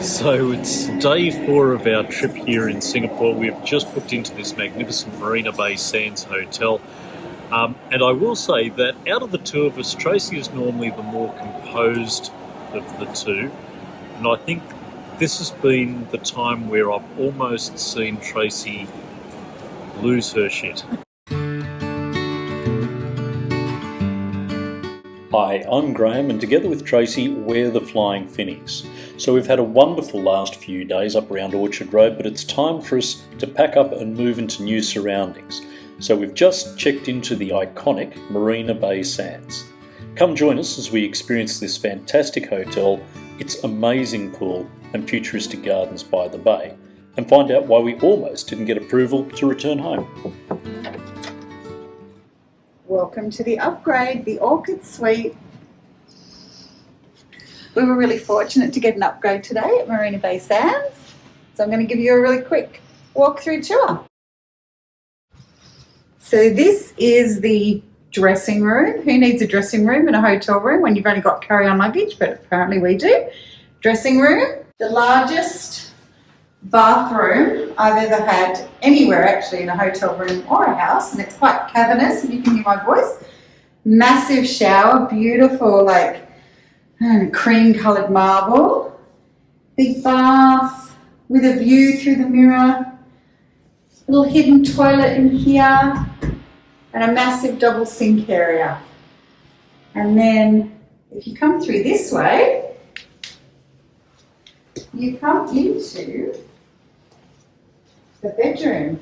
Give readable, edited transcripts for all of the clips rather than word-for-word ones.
So it's day 4 of our trip here in Singapore. We've just booked into this magnificent Marina Bay Sands hotel. And I will say that out of the two of us, Tracy is normally the more composed of the two. And I think this has been the time where I've almost seen Tracy lose her shit. Hi, I'm Graham, and together with Tracy, we're the Flying Finnies. So we've had a wonderful last few days up around Orchard Road, but it's time for us to pack up and move into new surroundings. So we've just checked into the iconic Marina Bay Sands. Come join us as we experience this fantastic hotel, its amazing pool and futuristic gardens by the bay, and find out why we almost didn't get approval to return home. Welcome to the upgrade, the Orchid Suite. We were really fortunate to get an upgrade today at Marina Bay Sands. So I'm going to give you a really quick walkthrough tour. So this is the dressing room. Who needs a dressing room in a hotel room when you've only got carry-on luggage? But apparently we do. Dressing room, the largest bathroom I've ever had anywhere actually in a hotel room or a house, and it's quite cavernous if you can hear my voice. Massive shower, beautiful like cream coloured marble, big bath with a view through the mirror, little hidden toilet in here, and a massive double sink area. And then if you come through this way, you come into the bedroom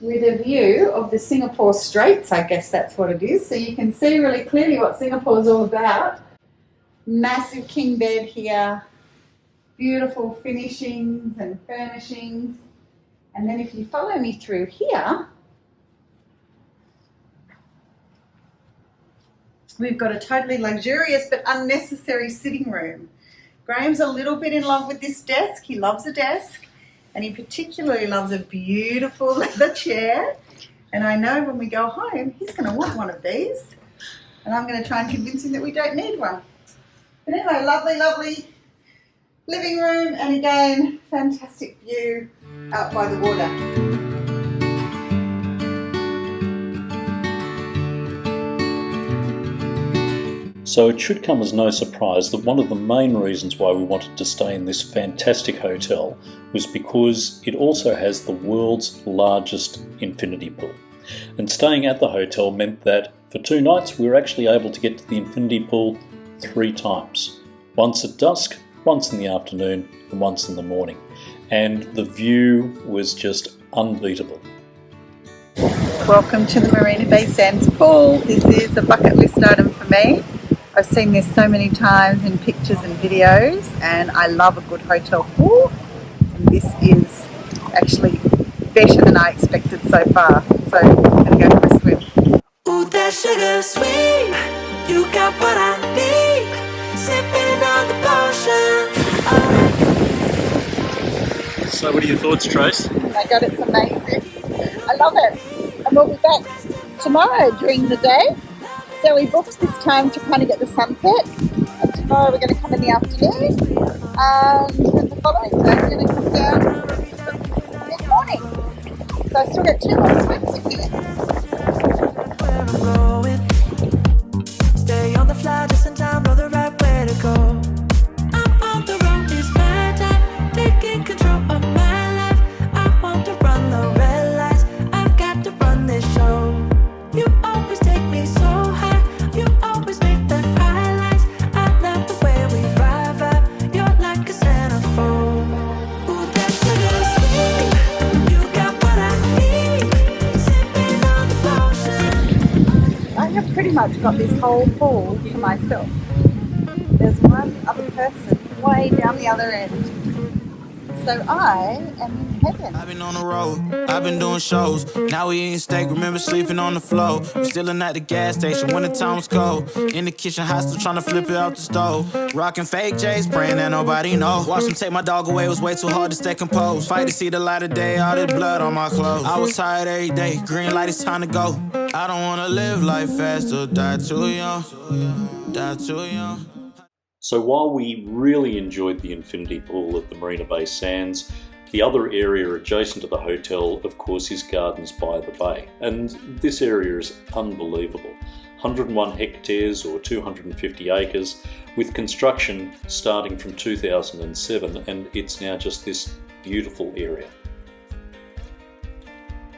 with a view of the Singapore Straits, I guess that's what it is. So you can see really clearly what Singapore is all about. Massive king bed here, beautiful finishings and furnishings. And then if you follow me through here, we've got a totally luxurious but unnecessary sitting room. Graham's a little bit in love with this desk. He loves a desk, and he particularly loves a beautiful leather chair. And I know when we go home, he's going to want one of these. And I'm going to try and convince him that we don't need one. But anyway, lovely, lovely living room. And again, fantastic view out by the water. So it should come as no surprise that one of the main reasons why we wanted to stay in this fantastic hotel was because it also has the world's largest infinity pool. And staying at the hotel meant that for 2 nights we were actually able to get to the infinity pool 3 times. Once at dusk, once in the afternoon, and once in the morning. And the view was just unbeatable. Welcome to the Marina Bay Sands pool. This is a bucket list item for me. I've seen this so many times in pictures and videos, and I love a good hotel pool. And this is actually better than I expected so far. So I'm going to go for a swim. Ooh, that sugar sweet, you got what I need. Sipping on the potion. So what are your thoughts, Trace? Oh my God, it's amazing. I love it. And we'll be back tomorrow during the day. So we booked this time to kind of get the sunset, and tomorrow we're going to come in the afternoon, and then the following day we're going to come down in the morning. So I still got 2 more swims to get. Where I'm going, stay on the fly just in time, know the right way to go. I'm on the road, it's my time, taking control of my life. I want to run the red lights, I've got to run this show. You always take me so high. You always make the highlights. I love the way we vibe. You're like a centerfold. Ooh, that sugar sweet. You got what I need. Sipping on the potion. I have pretty much got this whole pool to myself. There's one other person way down the other end. So I am in heaven. I've been on the road, I've been doing shows. Now we eating steak, remember sleeping on the floor. We're still at the gas station when the time was cold. In the kitchen, hot, still trying to flip it out the stove. Rocking fake J's, praying that nobody know. Watch them take my dog away, it was way too hard to stay composed. Fight to see the light of day, all this blood on my clothes. I was tired every day, green light, it's time to go. I don't wanna live life fast or die too young. Die too young. So while we really enjoyed the infinity pool at the Marina Bay Sands, the other area adjacent to the hotel, of course, is Gardens by the Bay. And this area is unbelievable. 101 hectares or 250 acres, with construction starting from 2007, and it's now just this beautiful area.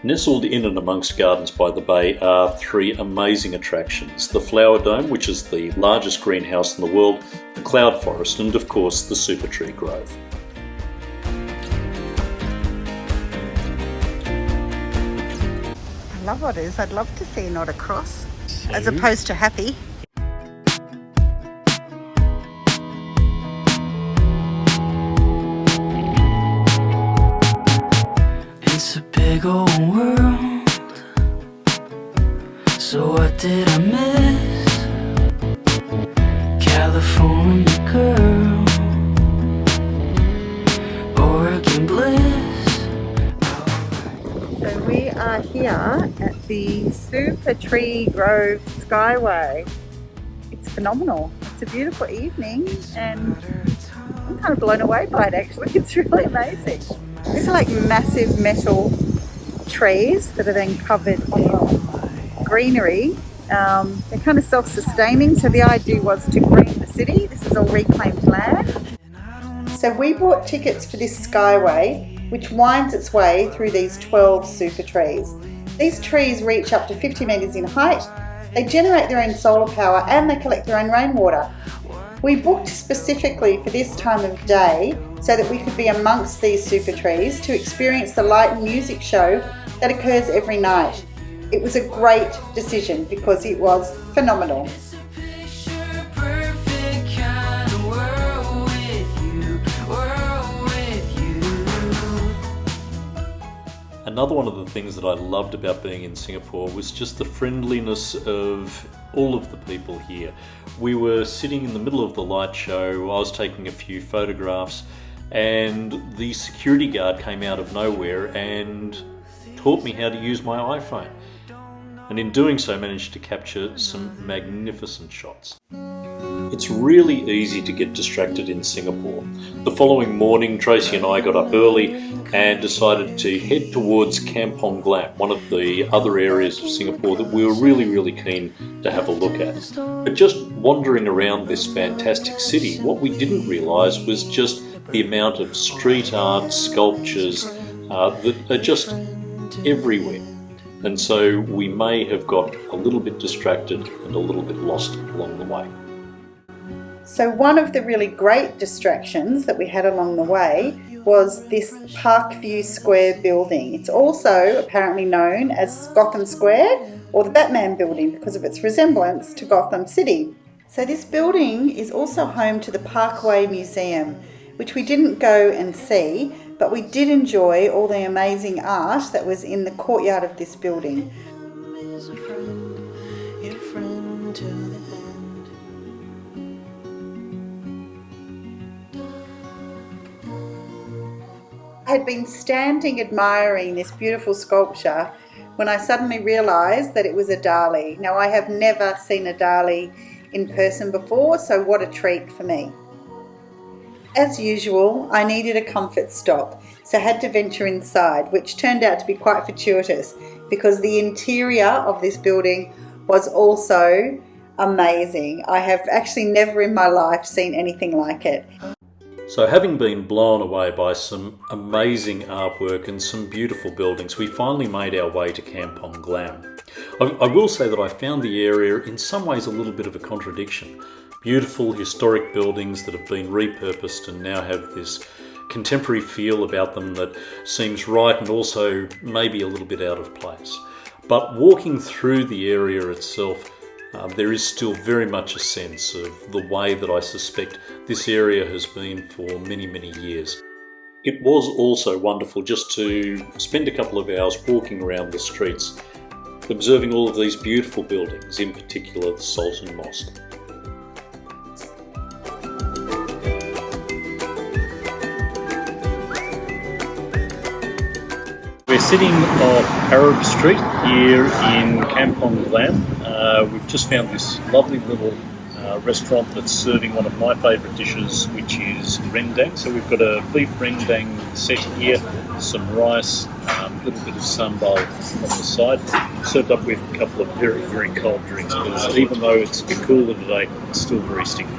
Nestled in and amongst Gardens by the Bay are three amazing attractions: the Flower Dome, which is the largest greenhouse in the world, the Cloud Forest, and of course the Super Tree Grove. I love otters. I'd love to see an otter cross, as opposed to happy. It's a big old world. So what did I miss? California girl, Oregon bliss. So we are here at the Super Tree Grove Skyway. It's phenomenal. It's a beautiful evening and I'm kind of blown away by it actually. It's really amazing. These are like massive metal trees that are then covered in greenery. They're kind of self-sustaining, so the idea was to green the city. This is all reclaimed land. So we bought tickets for this Skyway, which winds its way through these 12 super trees. These trees reach up to 50 metres in height. They generate their own solar power and they collect their own rainwater. We booked specifically for this time of day so that we could be amongst these super trees to experience the light and music show that occurs every night. It was a great decision because it was phenomenal. Another one of the things that I loved about being in Singapore was just the friendliness of all of the people here. We were sitting in the middle of the light show, I was taking a few photographs, and the security guard came out of nowhere and taught me how to use my iPhone. And in doing so managed to capture some magnificent shots. It's really easy to get distracted in Singapore. The following morning, Tracy and I got up early and decided to head towards Kampong Glam, one of the other areas of Singapore that we were really keen to have a look at. But just wandering around this fantastic city, what we didn't realise was just the amount of street art, sculptures that are just everywhere. And so we may have got a little bit distracted and a little bit lost along the way. So one of the really great distractions that we had along the way was this Parkview Square building. It's also apparently known as Gotham Square or the Batman building because of its resemblance to Gotham City. So this building is also home to the Parkway Museum, which we didn't go and see, but we did enjoy all the amazing art that was in the courtyard of this building. I had been standing admiring this beautiful sculpture when I suddenly realised that it was a Dali. Now, I have never seen a Dali in person before, so what a treat for me. As usual, I needed a comfort stop, so I had to venture inside, which turned out to be quite fortuitous because the interior of this building was also amazing. I have actually never in my life seen anything like it. So having been blown away by some amazing artwork and some beautiful buildings, we finally made our way to Kampong Glam. I will say that I found the area in some ways a little bit of a contradiction. Beautiful historic buildings that have been repurposed and now have this contemporary feel about them that seems right and also maybe a little bit out of place. But walking through the area itself, there is still very much a sense of the way that I suspect this area has been for many years. It was also wonderful just to spend a couple of hours walking around the streets, observing all of these beautiful buildings, in particular the Sultan Mosque. We're sitting off Arab Street here in Kampong Glam. We've just found this lovely little restaurant that's serving one of my favourite dishes, which is rendang. So we've got a beef rendang set here, some rice, a little bit of sambal on the side, served up with a couple of very, very cold drinks, because even though it's a bit cooler today, it's still very sticky.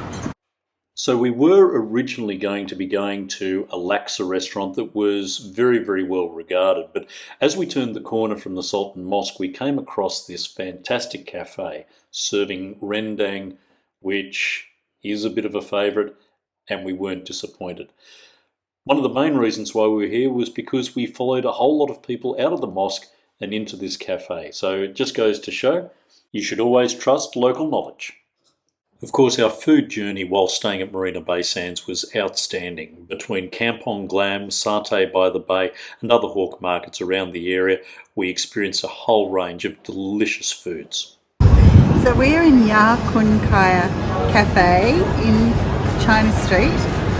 So we were originally going to be going to a laksa restaurant that was very, very well regarded, but as we turned the corner from the Sultan Mosque, we came across this fantastic cafe serving rendang, which is a bit of a favourite, and we weren't disappointed. One of the main reasons why we were here was because we followed a whole lot of people out of the mosque and into this cafe. So it just goes to show you should always trust local knowledge. Of course, our food journey while staying at Marina Bay Sands was outstanding. Between Kampong Glam, Satay by the Bay and other hawk markets around the area, we experienced a whole range of delicious foods. So we're in Ya Kun Kaya Cafe in China Street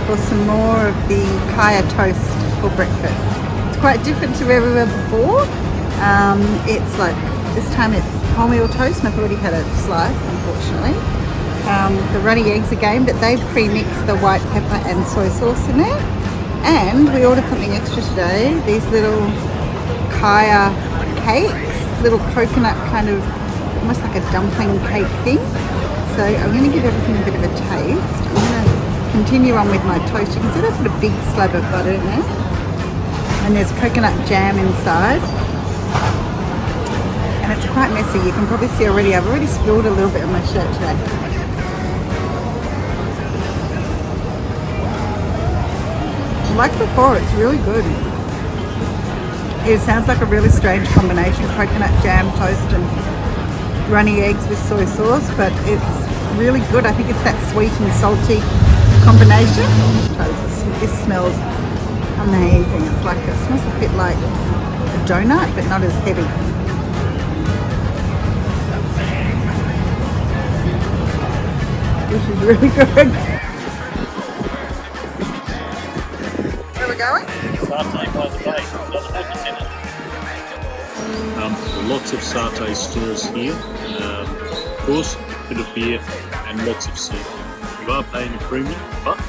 for some more of the kaya toast for breakfast. It's quite different to where we were before. It's like, this time it's wholemeal toast, and I've already had a slice, unfortunately. The runny eggs again, but they've pre-mixed the white pepper and soy sauce in there. And we ordered something extra today, these little kaya cakes, little coconut kind of, almost like a dumpling cake thing. So I'm going to give everything a bit of a taste. I'm going to continue on with my toast. You can see I put a big slab of butter in there. And there's coconut jam inside. And it's quite messy. You can probably see already, I've already spilled a little bit on my shirt today. Like before, it's really good. It sounds like a really strange combination, coconut jam, toast and runny eggs with soy sauce, but it's really good. I think it's that sweet and salty combination. This smells amazing. It's like, it smells a bit like a donut, but not as heavy. This is really good. Going? Satay by the Bay, lots of satay stores here. Of course, a bit of beer and lots of seafood. You are paying a premium, but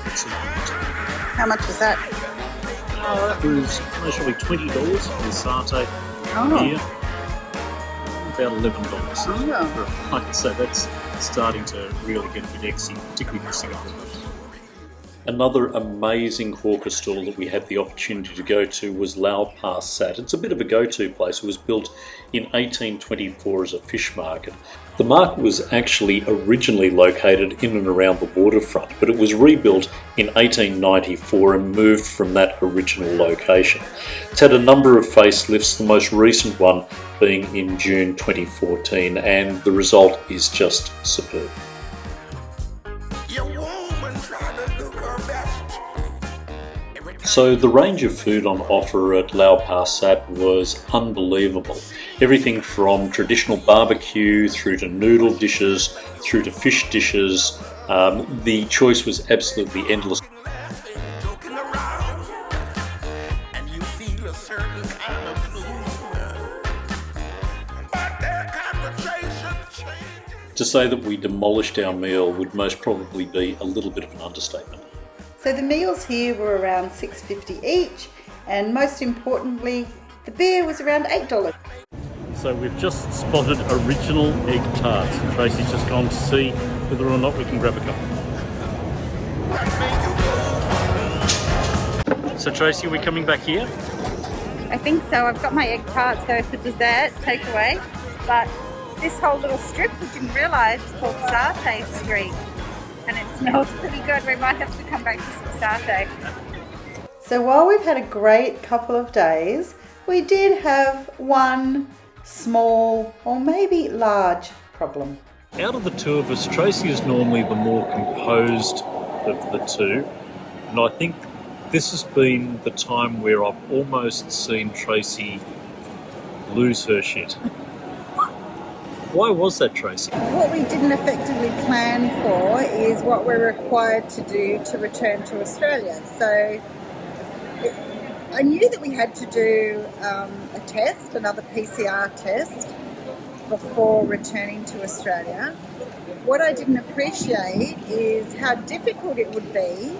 it's How much was that? that was actually $20 for the satay beer. About $11. Like, so that's starting to really get a bit exy, particularly for Singapore. Another amazing hawker stall that we had the opportunity to go to was Lao Passat. It's a bit of a go-to place. It was built in 1824 as a fish market. The market was actually originally located in and around the waterfront, but it was rebuilt in 1894 and moved from that original location. It's had a number of facelifts, the most recent one being in June 2014, and the result is just superb. So the range of food on offer at Lao Passat was unbelievable. Everything from traditional barbecue through to noodle dishes, through to fish dishes. The choice was absolutely endless. To say that we demolished our meal would most probably be a little bit of an understatement. So the meals here were around $6.50 each, and most importantly, the beer was around $8. So we've just spotted original egg tarts, and Tracy's just gone to see whether or not we can grab a couple. So Tracy, are we coming back here? I think so. I've got my egg tarts there for dessert, takeaway, but this whole little strip, we didn't realise, is called Satay Street. And it smells pretty good. We might have to come back to some satay. So while we've had a great couple of days, we did have one small or maybe large problem. Out of the two of us, Tracy is normally the more composed of the two, and I think this has been the time where I've almost seen Tracy lose her shit. Why was that, Tracy? What we didn't effectively plan for is what we're required to do to return to Australia. So I knew that we had to do a test, another PCR test, before returning to Australia. what I didn't appreciate is how difficult it would be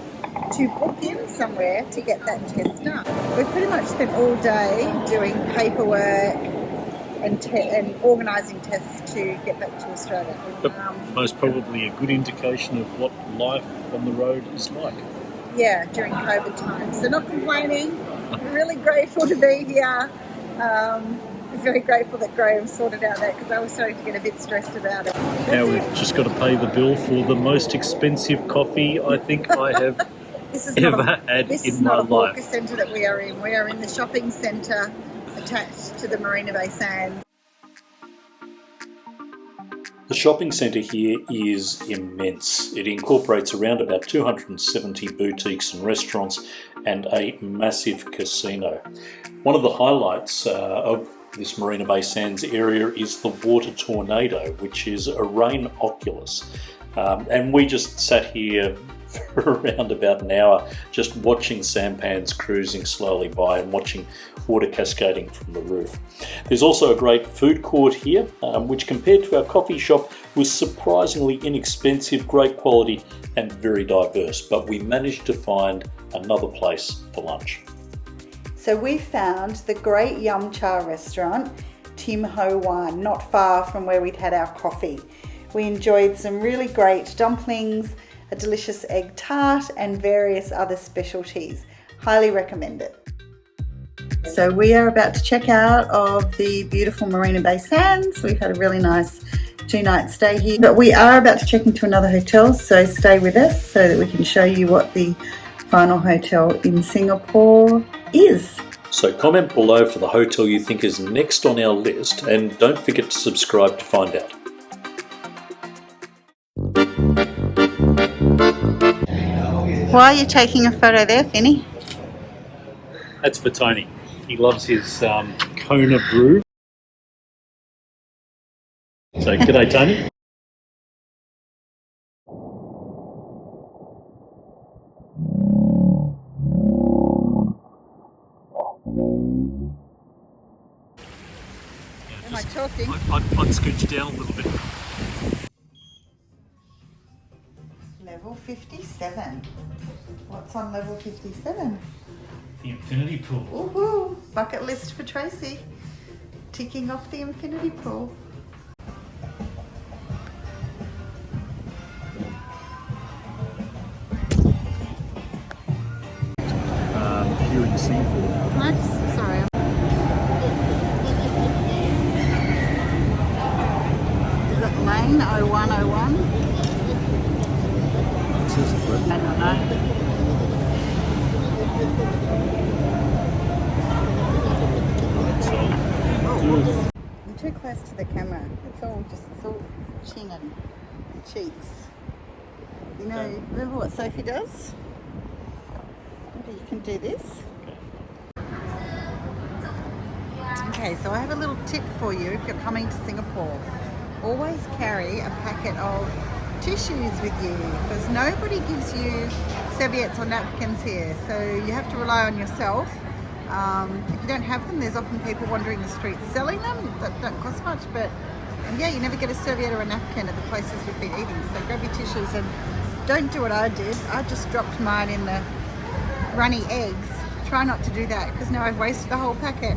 to book in somewhere to get that test done. We've pretty much spent all day doing paperwork and organising tests to get back to Australia. But most probably a good indication of what life on the road is like. Yeah, during COVID times. So not complaining, really grateful to be here. Very grateful that Graham sorted out that because I was starting to get a bit stressed about it. Now we've just got to pay the bill for the most expensive coffee I think I have had in my life. This is not a hawker centre that we are in. We are in the shopping centre attached to the Marina Bay Sands. The shopping centre here is immense. It incorporates around about 270 boutiques and restaurants and a massive casino. One of the highlights of this Marina Bay Sands area is the water tornado, which is a rain oculus. And we just sat here for around about an hour just watching sampans cruising slowly by and watching water cascading from the roof. There's also a great food court here, which compared to our coffee shop was surprisingly inexpensive, great quality and very diverse, but we managed to find another place for lunch. So we found the great Yum Cha restaurant, Tim Ho Wan, not far from where we'd had our coffee. We enjoyed some really great dumplings, a delicious egg tart and various other specialties. Highly recommend it. So we are about to check out of the beautiful Marina Bay Sands. We've had a really nice 2-night stay here, but we are about to check into another hotel, so stay with us so that we can show you what the final hotel in Singapore is. So comment below for the hotel you think is next on our list and don't forget to subscribe to find out. Why are you taking a photo there, Finny? That's for Tony. He loves his Kona brew. So g'day Tony. Am I talking? I'd scooch down a little bit. Level 57. What's on level 57? The infinity pool. Woohoo! Bucket list for Tracy. Ticking off the infinity pool. Here in Singapore. Nice. Sorry. Is it lane 0101? I don't know. I'm too close to the camera. It's all chin and cheeks. You know, remember what Sophie does? Maybe you can do this. Okay, so I have a little tip for you if you're coming to Singapore. Always carry a packet of tissues with you because nobody gives you serviettes or napkins here, so you have to rely on yourself. If you don't have them, there's often people wandering the streets selling them that don't cost much, but yeah, you never get a serviette or a napkin at the places we've been eating, so grab your tissues and don't do what I did. I just dropped mine in the runny eggs. Try not to do that because now I've wasted the whole packet.